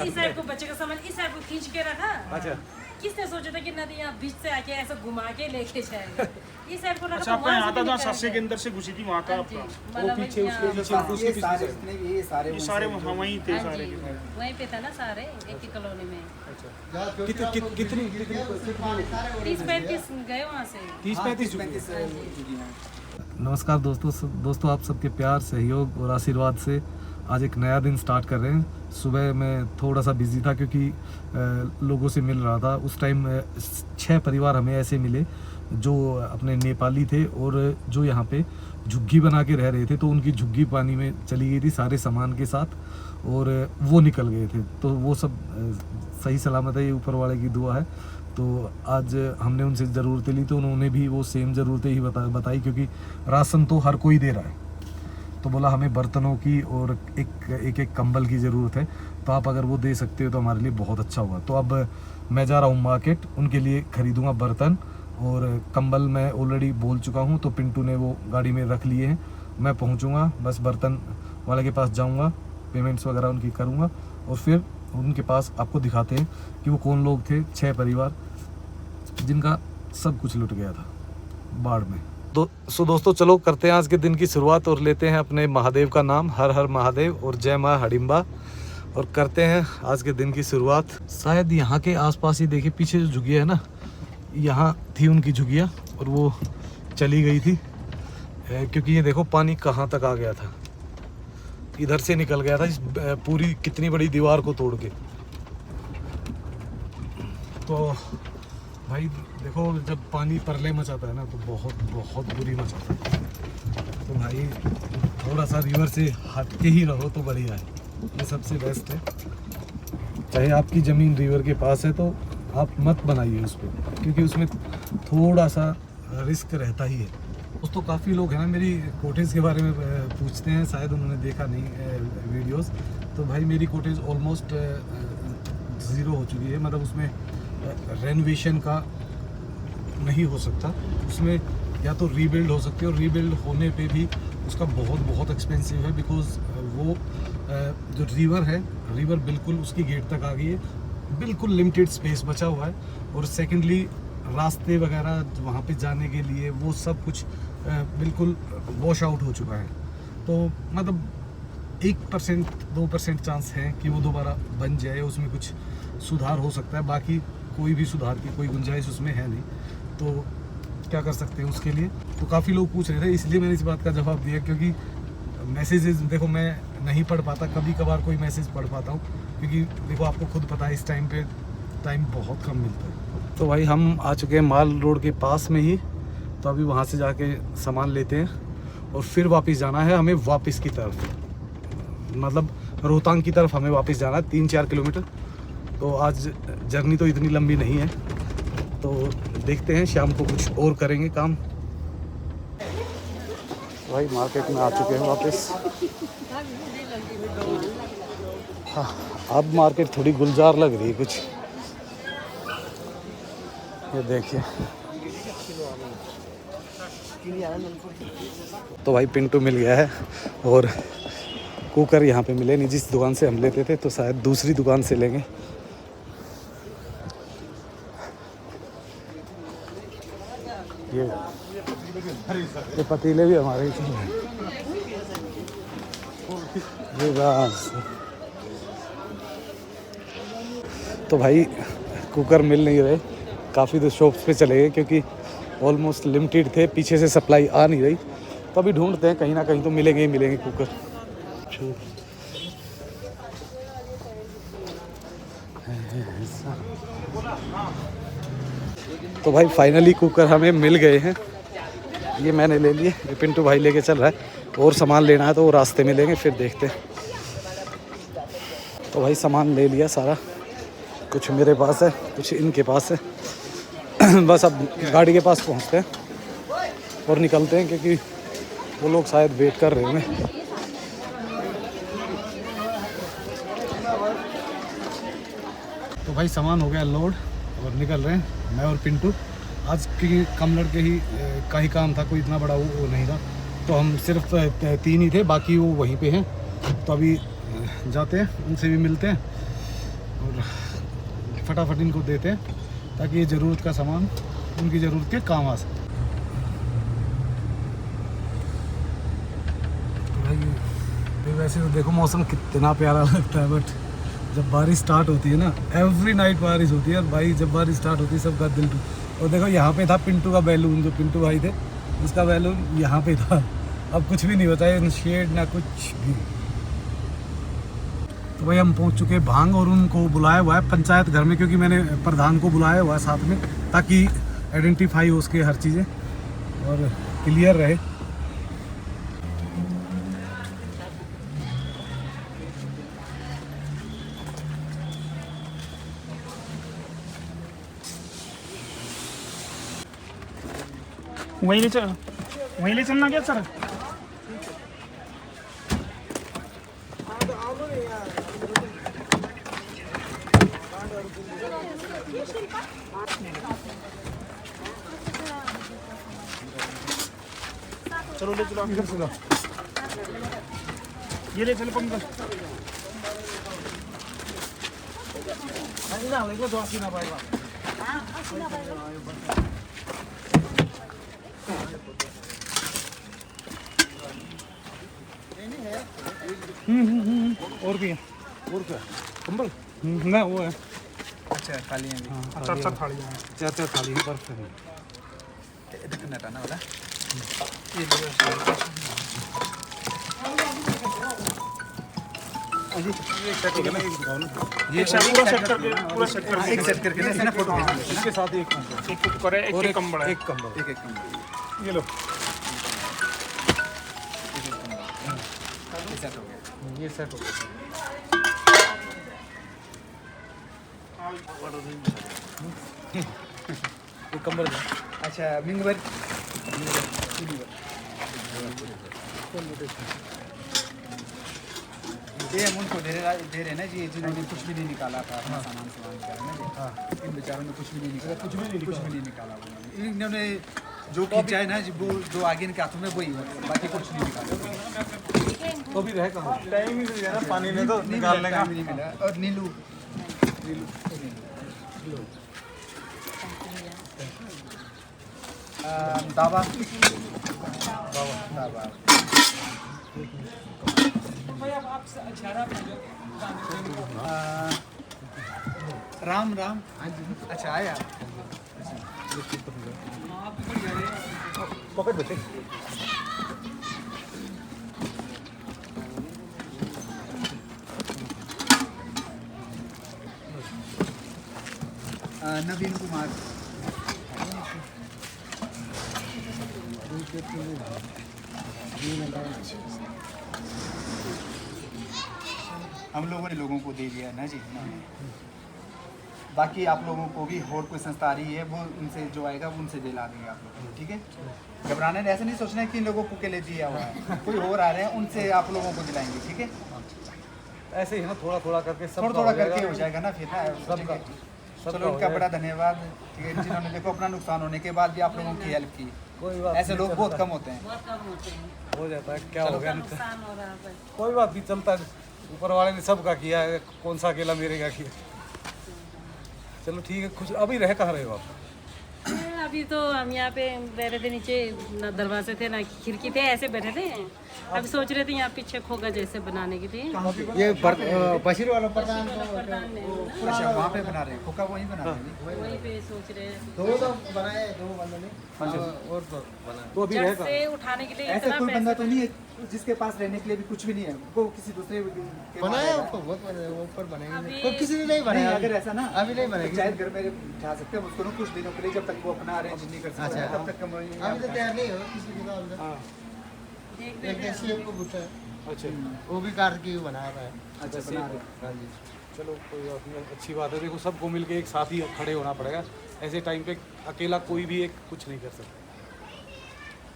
इस साइड को बच्चे का सामान इस साइड को खींच के रखा। अच्छा किसने सोचा था कि नदी यहाँ बीच से आके ऐसा घुमा के लेके जाएगा। इस साइड को रखा। अच्छा आपका यहाँ था जहाँ सस्से के अंदर से घुसी थी वहाँ का आपका मतलब पीछे उसके जो ये सारे जितने भी ये सारे ये सारे वहाँ वहीं थे सारे के सारे। वहीं पे था ना सारे एक ही कॉलोनी में। कितनी 30-35 गए वहाँ से। 30-35 नमस्कार दोस्तों आप सबके प्यार सहयोग और आशीर्वाद से आज एक नया दिन स्टार्ट कर रहे हैं। सुबह मैं थोड़ा सा बिजी था क्योंकि लोगों से मिल रहा था। उस टाइम 6 परिवार हमें ऐसे मिले जो अपने नेपाली थे और जो यहाँ पे झुग्गी बना के रह रहे थे। तो उनकी झुग्गी पानी में चली गई थी सारे सामान के साथ और वो निकल गए थे। तो वो सब सही सलामत है, ये ऊपर वाले की दुआ है। तो आज हमने उनसे ज़रूरतें ली तो उन्होंने भी वो सेम ज़रूरतें ही बताई क्योंकि राशन तो हर कोई दे रहा है। तो बोला हमें बर्तनों की और एक कंबल की ज़रूरत है, तो आप अगर वो दे सकते हो तो हमारे लिए बहुत अच्छा होगा। तो अब मैं जा रहा हूँ मार्केट, उनके लिए ख़रीदूँगा बर्तन और कंबल मैं ऑलरेडी बोल चुका हूँ। तो पिंटू ने वो गाड़ी में रख लिए हैं। मैं पहुँचूँगा, बस बर्तन वाले के पास जाऊँगा, पेमेंट्स वगैरह उनकी करूँगा और फिर उनके पास आपको दिखाते हैं कि वो कौन लोग थे। 6 परिवार जिनका सब कुछ लुट गया था बाढ़ में। दोस्तों चलो करते हैं आज के दिन की शुरुआत और लेते हैं अपने महादेव का नाम, हर हर महादेव और जय माँ हडिम्बा, और करते हैं आज के दिन की शुरुआत। शायद यहाँ के आसपास ही देखिए पीछे जो झुगिया है ना, यहाँ थी उनकी झुगिया और वो चली गई थी क्योंकि ये देखो पानी कहाँ तक आ गया था, इधर से निकल गया था इस पूरी कितनी बड़ी दीवार को तोड़ के। तो भाई देखो जब पानी परले मचाता है ना तो बहुत बुरी मचाता है। तो भाई थोड़ा सा रिवर से हट के ही रहो तो बढ़िया है, ये सबसे बेस्ट है। चाहे आपकी ज़मीन रिवर के पास है तो आप मत बनाइए उस पर, क्योंकि उसमें थोड़ा सा रिस्क रहता ही है। दोस्तों काफ़ी लोग हैं ना मेरी कोटेज के बारे में पूछते हैं, शायद उन्होंने देखा नहीं वीडियोस। तो भाई मेरी कोटेज ऑलमोस्ट 0 हो चुकी है, मतलब उसमें रेनोवेशन का नहीं हो सकता, उसमें या तो रीबिल्ड हो सकती है और रीबिल्ड होने पे भी उसका बहुत एक्सपेंसिव है। बिकॉज वो जो रिवर है, रिवर बिल्कुल उसकी गेट तक आ गई है, बिल्कुल लिमिटेड स्पेस बचा हुआ है। और सेकेंडली रास्ते वगैरह वहाँ पे जाने के लिए वो सब कुछ बिल्कुल वॉश आउट हो चुका है। तो मतलब 1% 2% चांस है कि वो दोबारा बन जाए, उसमें कुछ सुधार हो सकता है, बाकी कोई भी सुधार की कोई गुंजाइश उसमें है नहीं। तो क्या कर सकते हैं उसके लिए। तो काफ़ी लोग पूछ रहे थे, इसलिए मैंने इस बात का जवाब दिया क्योंकि मैसेजेस देखो मैं नहीं पढ़ पाता, कभी कभार कोई मैसेज पढ़ पाता हूँ क्योंकि देखो आपको खुद पता है इस टाइम पे टाइम बहुत कम मिलता है। तो भाई हम आ चुके हैं माल रोड के पास में ही, तो अभी वहाँ से जाके सामान लेते हैं और फिर वापस जाना है हमें वापस की तरफ, मतलब रोहतांग की तरफ हमें वापस जाना है 3-4 किलोमीटर। तो आज जर्नी तो इतनी लंबी नहीं है, तो देखते हैं शाम को कुछ और करेंगे काम। भाई मार्केट में आ चुके हैं वापस। हाँ अब मार्केट थोड़ी गुलजार लग रही है कुछ, ये देखिए। तो भाई पिंटू मिल गया है और कुकर यहाँ पे मिले नहीं, जिस दुकान से हम लेते थे तो शायद दूसरी दुकान से लेंगे। ये पतीले भी हमारे ही हैं। ये बस तो भाई कुकर मिल नहीं रहे, काफ़ी तो शॉप्स पे चले गए क्योंकि ऑलमोस्ट लिमिटेड थे, पीछे से सप्लाई आ नहीं रही। तो अभी ढूंढते हैं, कहीं ना कहीं तो मिलेंगे ही मिलेंगे कुकर। तो भाई फाइनली कुकर हमें मिल गए हैं, ये मैंने ले लिए, ये पिंटू भाई लेके चल रहा है। और सामान लेना है तो वो रास्ते में लेंगे, फिर देखते हैं। तो भाई सामान ले लिया सारा, कुछ मेरे पास है कुछ इनके पास है। बस अब गाड़ी के पास पहुंचते हैं और निकलते हैं क्योंकि वो लोग शायद वेट कर रहे हैं। तो भाई सामान हो गया लोड और निकल रहे हैं मैं और पिंटू। आज की कम लड़के ही का ही काम था, कोई इतना बड़ा वो नहीं था। तो हम सिर्फ 3 ही थे, बाकी वो वहीं पे हैं। तो अभी जाते हैं, उनसे भी मिलते हैं और फटाफट इनको देते हैं ताकि ये ज़रूरत का सामान उनकी ज़रूरत के काम आ सके। भाई वैसे तो देखो मौसम कितना प्यारा लगता है, बट जब बारिश स्टार्ट होती है ना, एवरी नाइट बारिश होती है और भाई जब बारिश स्टार्ट होती है सबका दिल और देखो यहाँ पे था पिंटू का बैलून, जो पिंटू भाई थे उसका बैलून यहाँ पे था। अब कुछ भी नहीं बताया, ना शेड ना कुछ भी। तो भाई हम पहुँच चुके हैं भांग और उनको बुलाया हुआ है पंचायत घर में, क्योंकि मैंने प्रधान को बुलाया हुआ है साथ में ताकि आइडेंटिफाई हो उसके हर चीज़ें और क्लियर रहे। वहीं ले चलना क्या सर? चलो ले चलो, इधर से लो। ये ले चलो पंकज। और भी है, और क्या कंबल ना वो है। अच्छा खाली है अभी। हाँ, चार चार थालियाँ हैं। चार चार थाली है, बर्फ है। दिखना था ना वाला। ये पूरा सेट करके, पूरा सेट करके एक सेट करके जैसे ना फोटो खींच लेते हैं इसके साथ एक कंबल एक कुकर है, एक कंबल है। एक कंबल ना, एक कंबल ये लो, ये सेट हो गया। ये सेट हो गया। एक कंबल है। अच्छा मिंगवर ये हम उनको दे रहे ना जी, जिन्होंने कुछ भी नहीं निकाला था अपना सामान वगैरह ना जी। हाँ, इन बेचारों ने कुछ भी नहीं निकाला, कुछ भी नहीं निकाला उन्होंने। इन्होंने जो खींचा है ना जी, वो जो आगे इनके हाथों में वही है, बाकी कुछ नहीं निकाला। तो भी रहे कहाँ? टाइम ही नहीं ना पानी में तो निकालने का। नहीं मिला। और नीलू दावा दावा राम राम। अच्छा आया पकड़ देते। नवीन कुमार। हम लोगों ने लोगों को दे दिया ना जी। बाकी आप लोगों को भी और कोई संस्था आ रही है, वो उनसे जो आएगा वो उनसे दिला देंगे आप लोगों को, ठीक है? घबराना नहीं, ऐसा नहीं सोचना है कि इन लोगों को के लिए दिया हुआ है, कोई और आ रहे हैं उनसे आप लोगों को दिलाएंगे, ठीक है? ऐसे ही ना थोड़ा थोड़ा करके सब थोड़ा थोड़ा करके हो जाएगा ना फिर ना सबका चलो उनका बड़ा धन्यवाद, ठीक है, जिन्होंने देखो अपना नुकसान होने के बाद भी आप लोगों की हेल्प की। कोई बात ऐसे लोग बहुत कम होते हैं। बहुत कम होते हैं, हो जाता है, क्या हो गया नुकसान हो रहा है। कोई बात नहीं, चलता है। ऊपर वाले ने सबका किया है, कौन सा अकेला मेरे क्या किया। चलो ठीक है। कुछ अभी रह कहाँ रहे हो आप? अभी तो हम यहाँ पे रह रहे थे, नीचे ना दरवाजे थे ना खिड़की थे, ऐसे बैठे थे। अभी सोच रहे थे यहाँ पीछे खोगा जैसे बनाने के लिए। ये बशीर वाला प्रधान प्रधान ने ना, अच्छा वहाँ पे बना रहे हैं, खोखा वहीं बना रहे हैं। वहीं पे सोच रहे हैं। दो तो बनाए, दो बंदों ने और तो बनाए। तो अभी जड़ रह कहाँ? से उठाने के लिए ऐसा इतना कोई बंदा पैसा तो नहीं है जिसके पास रहने के लिए भी कुछ भी नहीं है, वो किसी दूसरे के वहाँ बनाया रहेगा। उसको बहुत बनाया, वो ऊपर बनाएंगे अभी- कोई किसी ने नहीं नहीं, बनाया। अगर ऐसा ना अभी नहीं बनाएगी। पंचायत घर में जा सकते हैं उसको ना कुछ दिनों के लिए, जब तक वो अपना अरेंज नहीं कर सकता अच्छा। तब तक हम अभी तो तैयार नहीं हो किसी के अंदर। हाँ, देख एक एसडीएम को पूछा है, अच्छा वो भी कार की बना रहा है। अच्छा बना रहे हैं। हाँ जी। चलो कोई बात नहीं, अच्छी बात है। देखो सबको मिलके एक साथ ही खड़े होना पड़ेगा। ऐसे टाइम पे अकेला कोई भी एक कुछ नहीं कर सकता।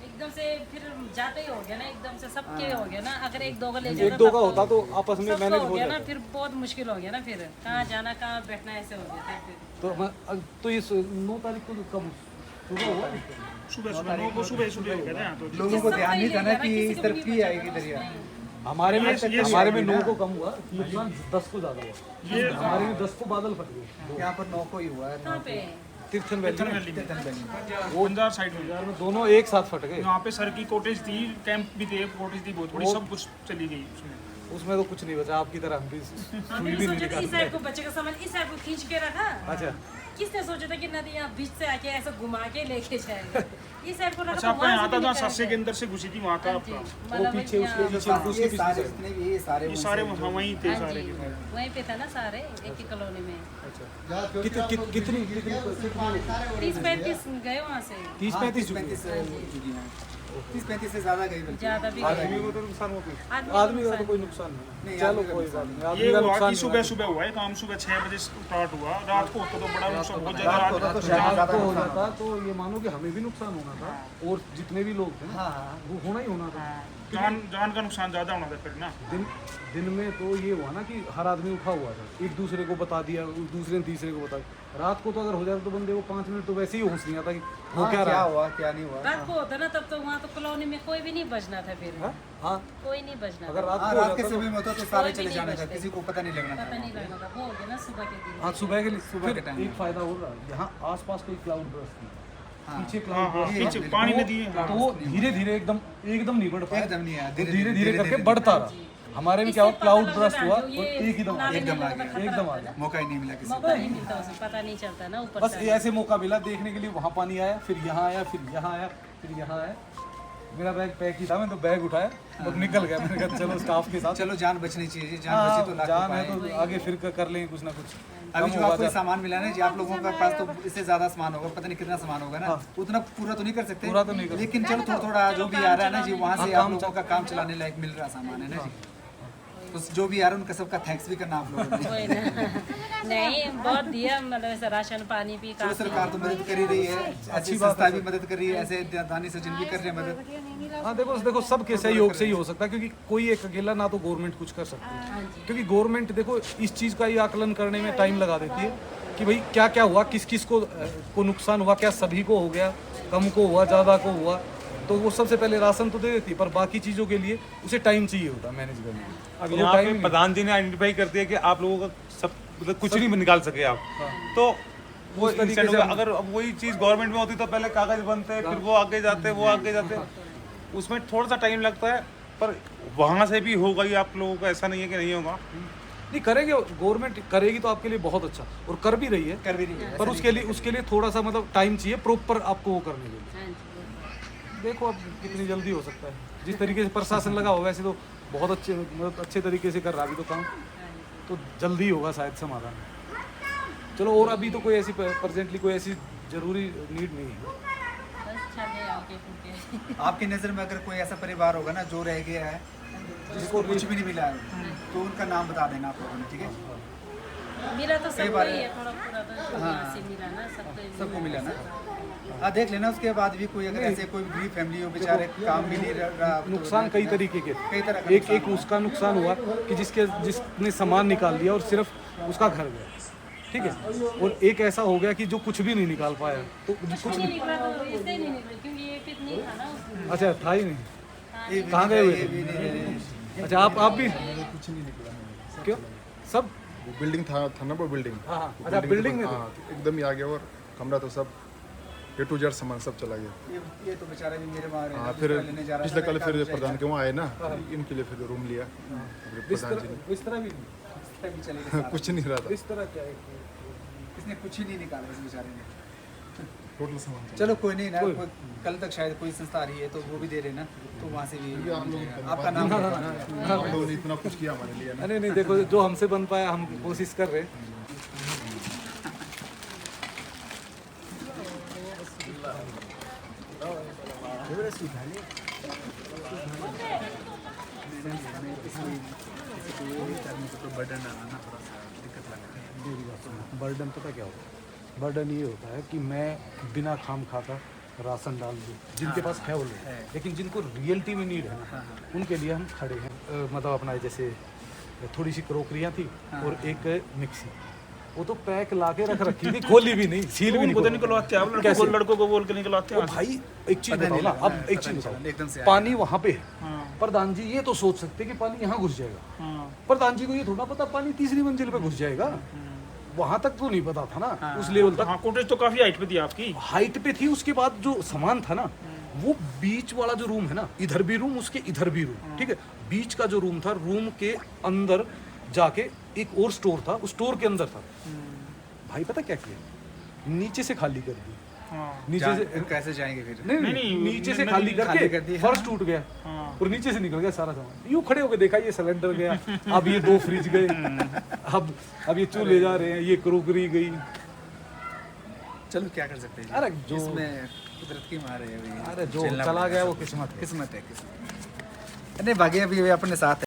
एकदम से फिर जाते ही हो गया ना, एकदम से सबके हो गया ना। अगर एक दो का ले एक जाता दो तब का होता तो आपस में सबका मैनेज हो हो गया ना, जाता। फिर बहुत मुश्किल हो गया ना। फिर कहाँ जाना कहाँ बैठना ऐसे हो गया था फिर। तो ये 9 तारीख को कब सुबह हुआ? सुबह सुबह 9 को सुबह कहते हैं। तो लोगों को सबका ध्यान ही नहीं था ले ना जाना, कि किसी इस को तरफ भी की नहीं आएगी पता दरिया। नहीं। हमारे में ये 9 को कम हुआ, नुकसान 10 को ज्यादा हुआ। हमारे में 10 को बादल फट गए। यहाँ पर 9 को ही हुआ है। कहाँ पे? तीर्थन वैली में बंजार साइड में दोनों एक साथ फट गए। यहाँ पे सर की कॉटेज थी, कैंप भी थे, कॉटेज थी बहुत बड़ी, सब कुछ चली गई उसमें। उसमें तो कुछ नहीं बचा, आपकी तरह हम भी हमने सुई भी नहीं सोचा था इस निकाल साइड को बच्चे का सामान इस साइड को खींच के रखा। अच्छा किसने सोचा था कि नदी यहाँ बीच से आके ऐसा घुमा के लेके जाएगा। इस साइड को रखा अच्छा तो आपका वहाँ यहाँ से था भी जहाँ निकल सस्से के गए। अंदर से घुसी थी वहाँ का हाँ आपका। जी, वो पीछे उसके पीछे उसके ये पीछे सारे जितने भी ये सारे ये सारे वहाँ वहीं थे हाँ सारे जी, के सारे। वहीं पे था ना सारे एक ही कॉलोनी में। कितनी 30-35 गए वहाँ से। 30-35 30-35 से ज़्यादा गई बल्कि। ज्यादा भी आदमी गए। को तो नुकसान हो गया, आदमी आदमी को का तो नुकसान कोई नुकसान नहीं। नहीं, चलो आदमी का कोई नुकसान बात नहीं, ये आदमी का हुआ नुकसान कि नहीं सुबह हुआ। सुबह हुआ है, काम सुबह 6 बजे स्टार्ट हुआ, रात को होता तो बड़ा नुकसान बहुत ज्यादा। रात को रात तो को शायद रात को हो नुकसान जाता तो ये मानो कि हमें भी नुकसान होना था और जितने भी लोग थे ना हाँ वो होना ही होना था। जान का नुकसान ज्यादा होना था फिर ना। दिन में तो ये हुआ ना कि हर आदमी उठा हुआ था, एक दूसरे को बता दिया, दूसरे ने तीसरे को बता दिया। रात को तो अगर हो जाता तो बंदे को 5 मिनट तो वैसे ही होश नहीं आता कि वो हाँ, क्या क्या रहा है। हुआ क्या नहीं हुआ। रात को होता ना तब तो वहाँ तो कॉलोनी में कोई भी नहीं बचना था फिर। हाँ कोई नहीं बचना अगर था। रात हाँ को हो रात के जाता समय में होता तो सारे कोई भी चले नहीं जाने था, बचते। किसी को पता नहीं लगना पता था। नहीं लगना था, वो हो गया ना सुबह के दिन। हाँ सुबह के लिए सुबह के फिर टाइम एक में। फायदा हो रहा है, यहाँ आसपास कोई क्लाउड बर्स्ट नहीं, हाँ। पीछे हाँ क्लाउड हाँ बर्स्ट पीछे पानी नदी है। तो वो धीरे धीरे एकदम नहीं बढ़ पाया, एकदम नहीं आया, धीरे धीरे करके बढ़ता रहा। हमारे में क्या हुआ, क्लाउड बर्स्ट हुआ और एक ही दम आ गया, एकदम आ गया। एकदम आ गया। मौका ही नहीं मिला किसी को। मौका नहीं मिलता उसे, पता नहीं चलता ना ऊपर बस से। ऐसे मौका मिला देखने के लिए, वहाँ पानी आया, फिर यहाँ आया, फिर यहाँ आया, फिर यहाँ आया। मेरा बैग पैक ही था, मैं तो बैग उठाया और निकल गया। मैंने कहा चलो स्टाफ के साथ, चलो जान बचनी चाहिए, जान हाँ, बची तो लाख जान है रुपए तो आगे फिर कर लेंगे कुछ ना कुछ। अभी कम जो होगा आपको ये ज्यादा। सामान मिला ना जी, आप लोगों के पास तो इससे ज्यादा सामान होगा, पता नहीं कितना सामान होगा ना, उतना पूरा तो नहीं कर सकते, पूरा तो नहीं कर लेकिन चलो थोड़ा थोड़ा जो भी आ रहा है ना जी, वहाँ से हाँ, आप लोगों का काम चलाने लायक मिल रहा सामान है ना जी। तो जो भी आ रहा है उनका सबका थैंक्स भी करना आप लोगों ने। कोई ना नहीं, बहुत दिया, मतलब ऐसा राशन पानी भी चलो काफी। सरकार तो मदद कर ही रही है, अच्छी संस्था भी मदद कर रही है, ऐसे दानी सज्जन भी कर रहे हैं मदद। हाँ देखो सबके सहयोग से ही हो सकता है, क्योंकि कोई एक अकेला ना तो गवर्नमेंट कुछ कर सकती है, क्योंकि गवर्नमेंट देखो इस चीज़ का ही आकलन करने में टाइम लगा देती है कि भाई क्या क्या हुआ, किस किस को नुकसान हुआ, क्या सभी को हो गया, कम को हुआ, ज़्यादा को हुआ, तो वो सबसे पहले राशन तो दे देती है, पर बाकी चीज़ों के लिए उसे टाइम चाहिए होता है मैनेज करने में। अब तो वो यहाँ टाइम पे नहीं- प्रधान जी ने आइडेंटिफाई कर दिया कि आप लोगों का सब मतलब कुछ नहीं निकाल सके आप, तो वो उस तरीके इंस्टेंट से होगा। अगर अब वही चीज़ गवर्नमेंट में होती तो पहले कागज बनते, फिर वो आगे जाते, वो आगे जाते, उसमें थोड़ा सा टाइम लगता है, पर वहाँ से भी होगा ही आप लोगों का, ऐसा नहीं है कि नहीं होगा। नहीं करेंगे, गवर्नमेंट करेगी तो आपके लिए बहुत अच्छा, और कर भी रही है, कर भी रही है। पर उसके लिए थोड़ा सा मतलब टाइम चाहिए प्रॉपर आपको वो करने के लिए। हाँ जी। देखो अब कितनी जल्दी हो सकता है, जिस तरीके से प्रशासन लगा होगा वैसे तो बहुत अच्छे तरीके से कर रहा अभी तो काम, तो जल्दी होगा शायद समाधान। चलो, और अभी तो कोई ऐसी प्रेजेंटली कोई ऐसी जरूरी नीड नहीं है। बस चले आगे फूटे। आपकी नज़र में अगर कोई ऐसा परिवार होगा ना जो रह गया है, जिसको कुछ भी नहीं मिला है, तो उनका नाम बता देना आप लोगों ने, ठीक है? मिला तो सबको बार ही है, थोड़ा पूरा तो यहाँ से मिला ना, सबको मिला ना। हाँ देख लेना, उसके बाद भी कोई अगर ऐसे कोई गरीब फैमिली हो, बेचारे काम भी नहीं रहा, नुकसान कई तरीके के, कई तरह का एक उसका नुकसान हुआ कि जिसने सामान निकाल दिया और सिर्फ उसका घर गया, ठीक है, और एक ऐसा हो गया कि जो कुछ भी नहीं निकाल पाया, तो कुछ नहीं निकला तो इससे नहीं निकला, क्योंकि ये फिर नहीं था ना उसमें। अच्छा था ही नहीं। ये भी कहाँ नहीं गए रहे, हुए ये थे? भी नहीं रहे। अच्छा आप भी कुछ नहीं निकला। क्यों सब? वो बिल्डिंग था ना वो बिल्डिंग। हाँ, हाँ, वो अच्छा, बिल्डिंग में थे। हाँ, एकदम ही आ गया और कमरा तो सब A to Z सामान सब चला गया। ये तो बेचारे भी मेरे वहाँ हाँ रहे, फिर लेने जा रहा पिछले था, कल मैं फिर कहा, प्रधान के वहाँ आए ना, इनके लिए फिर रूम लिया प्रधान जी ने। इस तरह भी भी चले गए सारा। कुछ नहीं रहा था, इस तरह क्या है? इसने कुछ ही नहीं निकाला इस बेचारे ने। टोटल सामान चला चलो कोई नहीं ना, कल तक शायद कोई संस्था आ रही है तो वो भी दे रहे ना, तो वहाँ से भी गया। हम लोग आपका नाम लिखवाना है। हम लोगों ने इतना कुछ किया हमारे लिए ना। नहीं देखो, जो हमसे बन पाया हम कोशिश कर रहे हैं। बर्डन पता क्या होता है? बर्डन ये होता है कि मैं बिना खाम खाता राशन डाल दूँ, जिनके पास है वो लोग, लेकिन जिनको रियलिटी में नीड है ना, उनके लिए हम खड़े हैं। मतलब अपना जैसे थोड़ी सी क्रोकरियाँ थी और एक मिक्सी, वो तो पैक ला के रख रखी थी, खोली भी नहीं, सील भी नहीं खुद खोली। निकलवाते हैं आप कैसे? लड़कों को बोल के निकलवाते ओ हैं। भाई एक चीज़ बताओ ना, अब एक चीज़ एकदम से बताओ, पानी वहाँ पे है, प्रधान जी ये तो सोच सकते कि पानी यहाँ घुस जाएगा, हाँ प्रधान जी को ये थोड़ा पता पानी तीसरी मंजिल पे घुस जाएगा, वहां तक तो नहीं पता था ना, उस लेवल तक हाँ कॉटेज तो काफी हाइट पे थी आपकी। हाइट पे थी। उसके बाद जो सामान था ना, वो बीच वाला जो रूम है ना, इधर भी रूम, उसके इधर भी रूम, ठीक है, बीच का जो रूम था, रूम के अंदर जाके एक और स्टोर था, उस स्टोर के अंदर था। भाई पता क्या किया, नीचे से खाली कर दी, हाँ नीचे से कैसे जाएंगे फिर? नहीं नीचे से नदी खाली खाली कर दी, करके फर्श टूट गया हाँ। और नीचे से निकल गया सारा सामान। यूं खड़े होके देखा, ये सिलेंडर गया, अब ये 2 फ्रिज गए, अब ये चूल्हे जा रहे हैं, ये क्रोकरी गई। चलो क्या कर सकते हैं जी? अरे जो इसमें कुदरत की मार है अभी। अरे जो झेलना चला पड़ेगा गया वो सबको। किस्मत है। किस्मत है, किस्मत। नहीं बाकी अभी अपने साथ